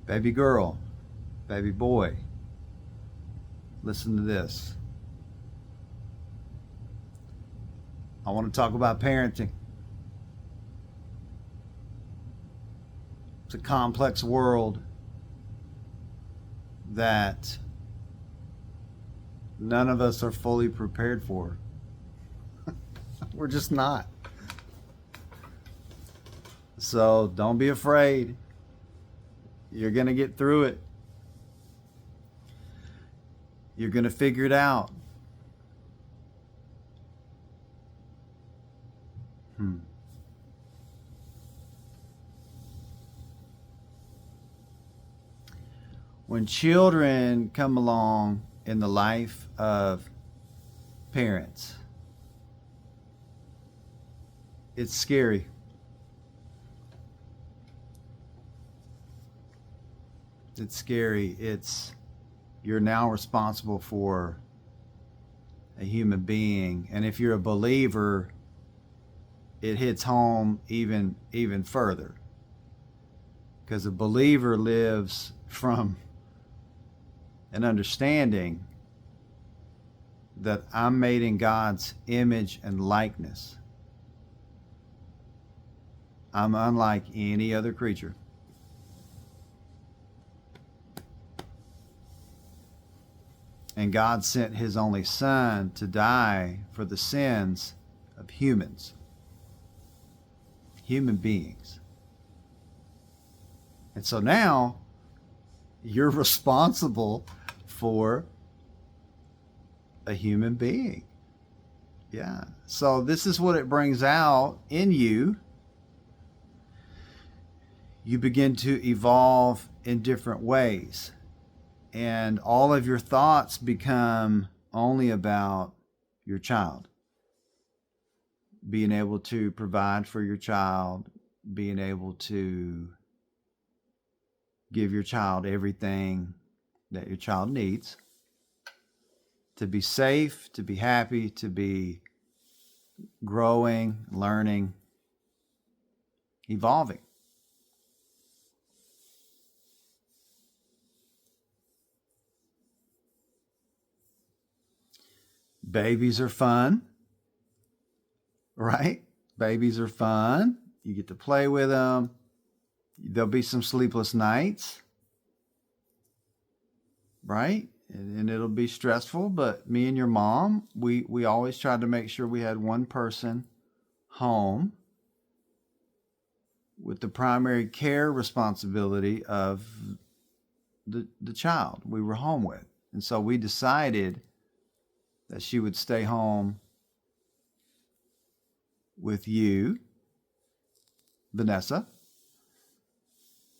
Baby girl, baby boy, listen to this. I want to talk about parenting. It's a complex world that none of us are fully prepared for. We're just not. So don't be afraid. You're going to get through it. You're going to figure it out. When children come along in the life of parents, it's scary. It's scary. You're now responsible for a human being, and if you're a believer, it hits home even further, because a believer lives from an understanding that I'm made in God's image and likeness. I'm unlike any other creature. And God sent his only son to die for the sins of humans, human beings. And so now you're responsible for a human being. Yeah. So this is what it brings out in you. You begin to evolve in different ways. And all of your thoughts become only about your child. Being able to provide for your child, being able to give your child everything that your child needs to be safe, to be happy, to be growing, learning, evolving. Babies are fun, right? Babies are fun. You get to play with them. There'll be some sleepless nights, right? And it'll be stressful, but me and your mom, we always tried to make sure we had one person home with the primary care responsibility of the child we were home with. And so we decided that she would stay home with you, Vanessa,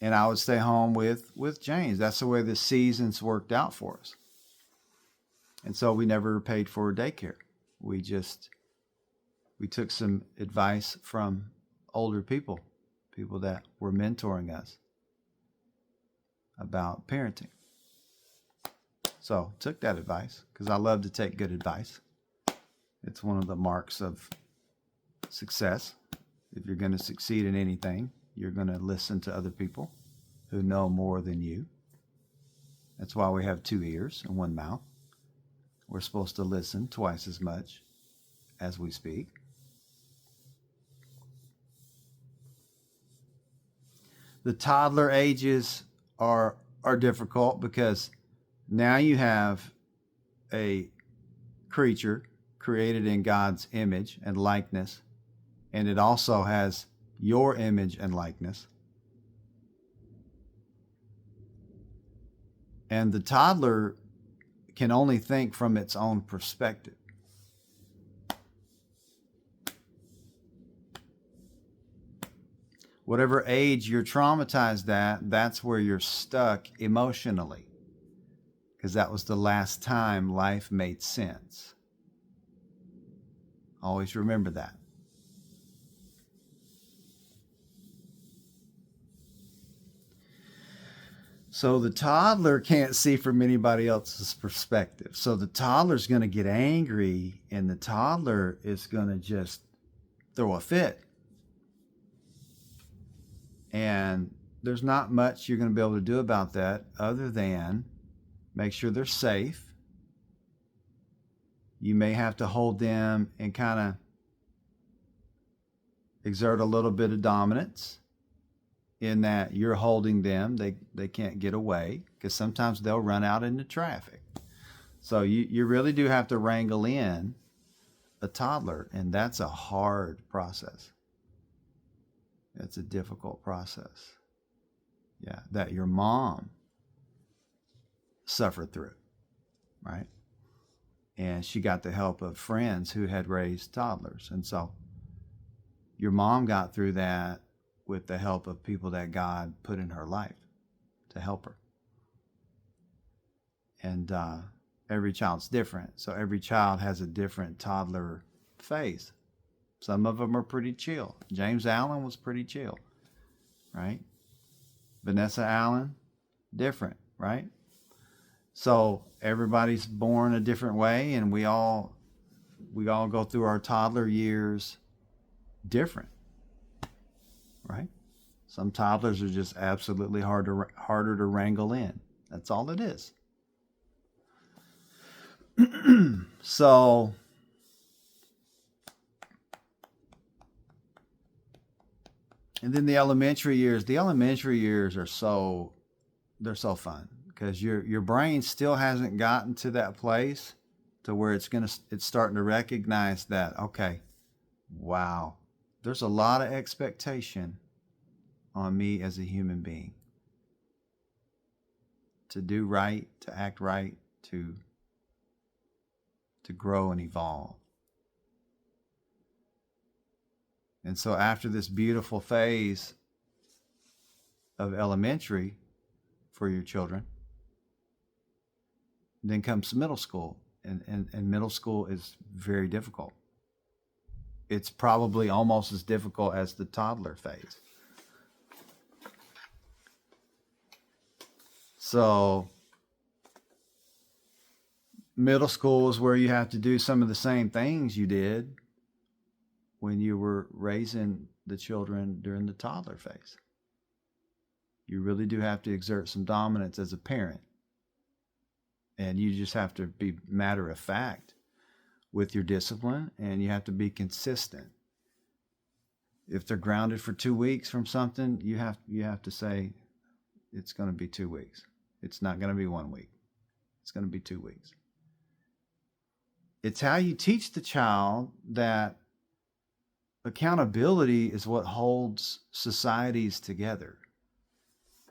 and I would stay home with James. That's the way the seasons worked out for us. And so we never paid for daycare. We took some advice from older people that were mentoring us about parenting. So took that advice because I love to take good advice. It's one of the marks of success. If you're going to succeed in anything, you're going to listen to other people who know more than you. That's why we have 2 ears and 1 mouth. We're supposed to listen twice as much as we speak. The toddler ages are difficult because now you have a creature created in God's image and likeness, and it also has your image and likeness. And the toddler can only think from its own perspective. Whatever age you're traumatized at, that's where you're stuck emotionally, because that was the last time life made sense. Always remember that. So the toddler can't see from anybody else's perspective. So the toddler's going to get angry, and the toddler is going to just throw a fit. And there's not much you're going to be able to do about that other than make sure they're safe. You may have to hold them and kind of exert a little bit of dominance in that you're holding them. They can't get away because sometimes they'll run out into traffic. So you really do have to wrangle in a toddler, and that's a hard process. It's a difficult process. Yeah, that your mom suffered through, right? And she got the help of friends who had raised toddlers. And so your mom got through that with the help of people that God put in her life to help her. And every child's different. So every child has a different toddler phase. Some of them are pretty chill. James Allen was pretty chill, right? Vanessa Allen, different, right? So everybody's born a different way, and we all go through our toddler years different, right? Some toddlers are just absolutely harder to wrangle in. That's all it is. So and then the elementary years are they're so fun because your brain still hasn't gotten to that place to where it's starting to recognize that, okay, wow, there's a lot of expectation on me as a human being to do right, to act right, to grow and evolve. And so after this beautiful phase of elementary for your children, then comes middle school. And middle school is very difficult. It's probably almost as difficult as the toddler phase. So middle school is where you have to do some of the same things you did when you were raising the children during the toddler phase. You really do have to exert some dominance as a parent. And you just have to be matter of fact with your discipline, and you have to be consistent. If they're grounded for 2 weeks from something, you have to say it's going to be 2 weeks. It's not going to be 1 week. It's going to be 2 weeks. It's how you teach the child that accountability is what holds societies together.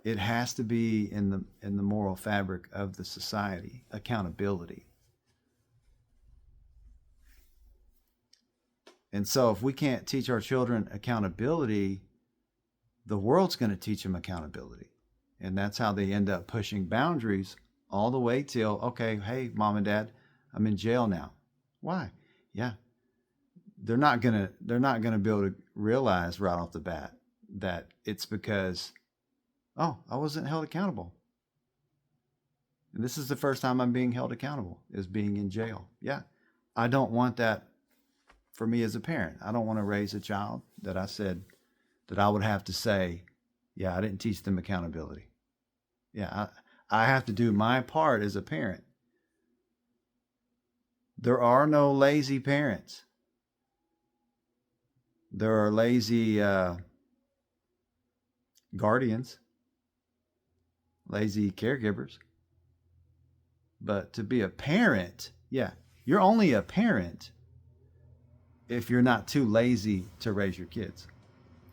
It has to be in the moral fabric of the society, accountability. And so if we can't teach our children accountability, the world's going to teach them accountability. And that's how they end up pushing boundaries all the way till, okay, hey, mom and dad, I'm in jail now. Why? Yeah. They're not gonna be able to realize right off the bat that it's because, oh, I wasn't held accountable. And this is the first time I'm being held accountable, is being in jail. Yeah. I don't want that for me as a parent. I don't want to raise a child that I said that I would have to say, yeah, I didn't teach them accountability. Yeah, I have to do my part as a parent. There are no lazy parents. There are lazy guardians, lazy caregivers. But to be a parent, yeah, you're only a parent if you're not too lazy to raise your kids.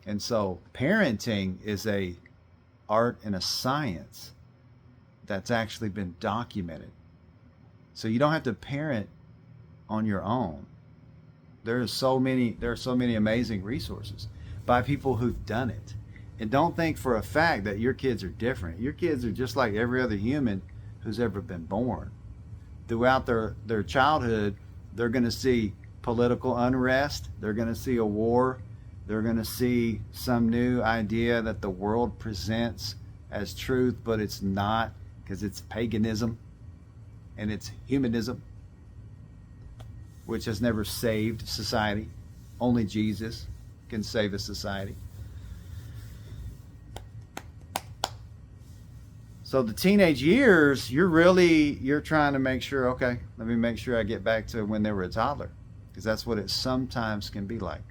And so parenting is a art and a science that's actually been documented. So you don't have to parent on your own. There are so many amazing resources by people who've done it. And don't think for a fact that your kids are different. Your kids are just like every other human who's ever been born. Throughout their childhood, they're going to see political unrest. They're going to see a war. They're going to see some new idea that the world presents as truth, but it's not, because it's paganism and it's humanism, which has never saved society. Only Jesus can save a society. So the teenage years, you're trying to make sure, okay, let me make sure I get back to when they were a toddler, because that's what it sometimes can be like.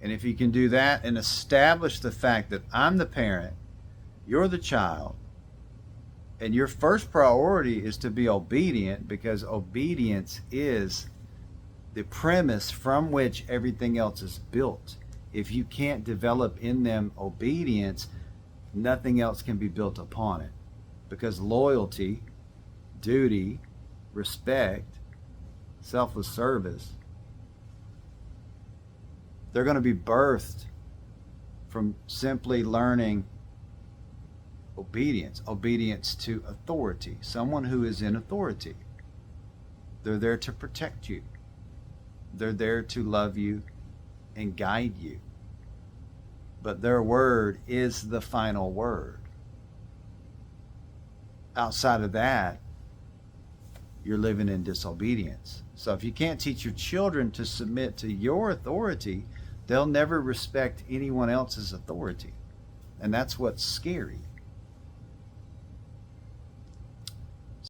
And if you can do that and establish the fact that I'm the parent, you're the child, and your first priority is to be obedient, because obedience is the premise from which everything else is built. If you can't develop in them obedience, nothing else can be built upon it. Because loyalty, duty, respect, selfless service, they're going to be birthed from simply learning obedience to authority, someone who is in authority. They're there to protect you. They're there to love you and guide you. But their word is the final word. Outside of that, you're living in disobedience. So if you can't teach your children to submit to your authority, they'll never respect anyone else's authority. And that's what's scary.